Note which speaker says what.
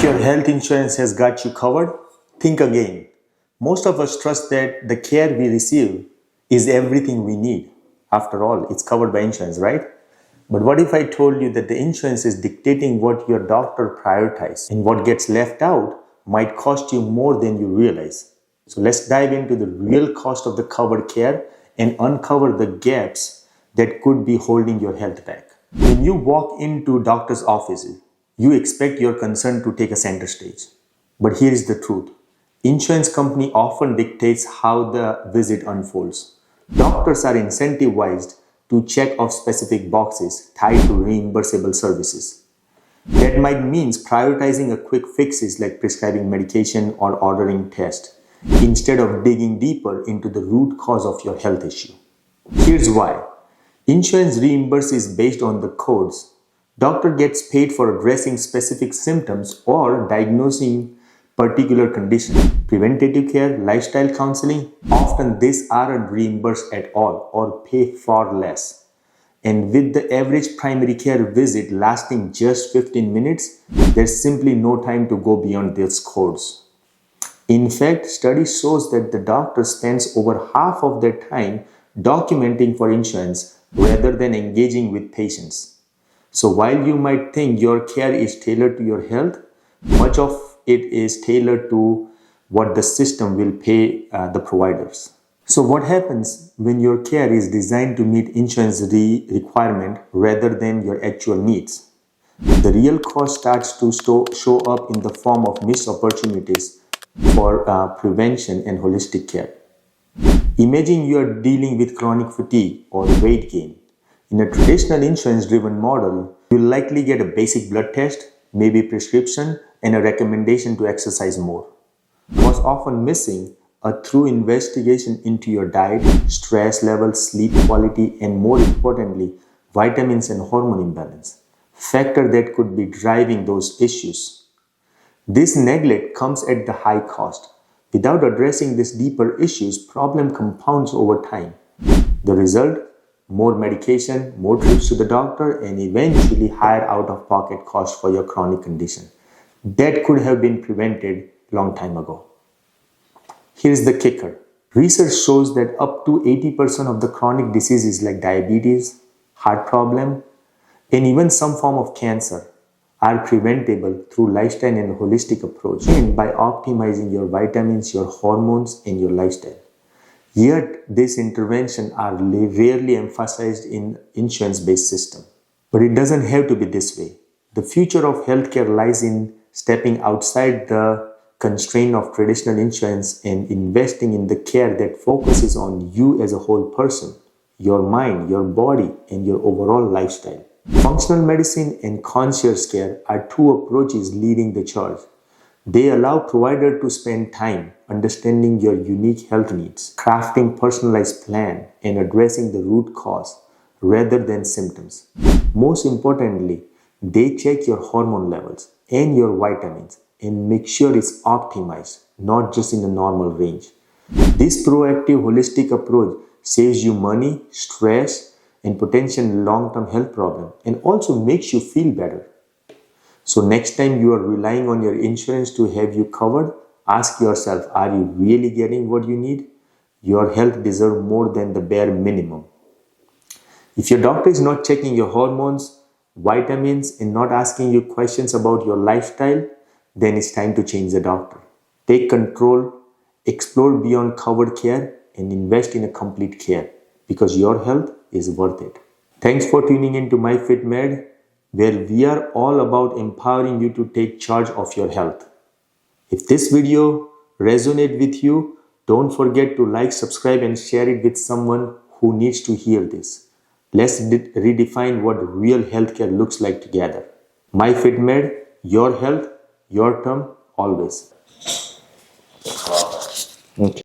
Speaker 1: If your health insurance has got you covered, think again. Most of us trust that the care we receive is everything we need. After all, it's covered by insurance, right? But what if I told you that the insurance is dictating what your doctor prioritizes, and what gets left out might cost you more than you realize? So let's dive into the real cost of the covered care and uncover the gaps that could be holding your health back. When you walk into doctor's offices, you expect your concern to take a center stage. But here is the truth. Insurance company often dictates how the visit unfolds. Doctors are incentivized to check off specific boxes tied to reimbursable services. That might mean prioritizing a quick fixes like prescribing medication or ordering tests instead of digging deeper into the root cause of your health issue. Here's why. Insurance reimburses based on the codes. Doctor gets paid for addressing specific symptoms or diagnosing particular condition. Preventative care, lifestyle counseling, often these aren't reimbursed at all or pay far less. And with the average primary care visit lasting just 15 minutes, there's simply no time to go beyond these codes. In fact, study shows that the doctor spends over half of their time documenting for insurance rather than engaging with patients. So while you might think your care is tailored to your health, much of it is tailored to what the system will pay the providers. So what happens when your care is designed to meet insurance requirement rather than your actual needs? The real cost starts to show up in the form of missed opportunities for prevention and holistic care. Imagine you are dealing with chronic fatigue or weight gain. In a traditional insurance-driven model, you'll likely get a basic blood test, maybe prescription, and a recommendation to exercise more. What's often missing, a true investigation into your diet, stress levels, sleep quality, and more importantly, vitamins and hormone imbalance, factor that could be driving those issues. This neglect comes at the high cost. Without addressing these deeper issues, problem compounds over time. The result? More medication, more trips to the doctor, and eventually higher out-of-pocket costs for your chronic condition. That could have been prevented long time ago. Here's the kicker. Research shows that up to 80% of the chronic diseases like diabetes, heart problem, and even some form of cancer are preventable through lifestyle and holistic approach and by optimizing your vitamins, your hormones, and your lifestyle. Yet, these interventions are rarely emphasized in insurance-based system. But it doesn't have to be this way. The future of healthcare lies in stepping outside the constraint of traditional insurance and investing in the care that focuses on you as a whole person, your mind, your body, and your overall lifestyle. Functional medicine and concierge care are two approaches leading the charge. They allow provider to spend time understanding your unique health needs, crafting personalized plan, and addressing the root cause rather than symptoms. Most importantly, they check your hormone levels and your vitamins and make sure it's optimized, not just in a normal range. This proactive holistic approach saves you money, stress, and potential long-term health problems, and also makes you feel better. So next time you are relying on your insurance to have you covered, ask yourself, are you really getting what you need? Your health deserves more than the bare minimum. If your doctor is not checking your hormones, vitamins, and not asking you questions about your lifestyle, then it's time to change the doctor. Take control, explore beyond covered care, and invest in a complete care because your health is worth it. Thanks for tuning in to MyFitMed, where we are all about empowering you to take charge of your health. If this video resonated with you, don't forget to like, subscribe, and share it with someone who needs to hear this. Let's redefine what real healthcare looks like together. MyFitMed, your health, your term, always. Okay.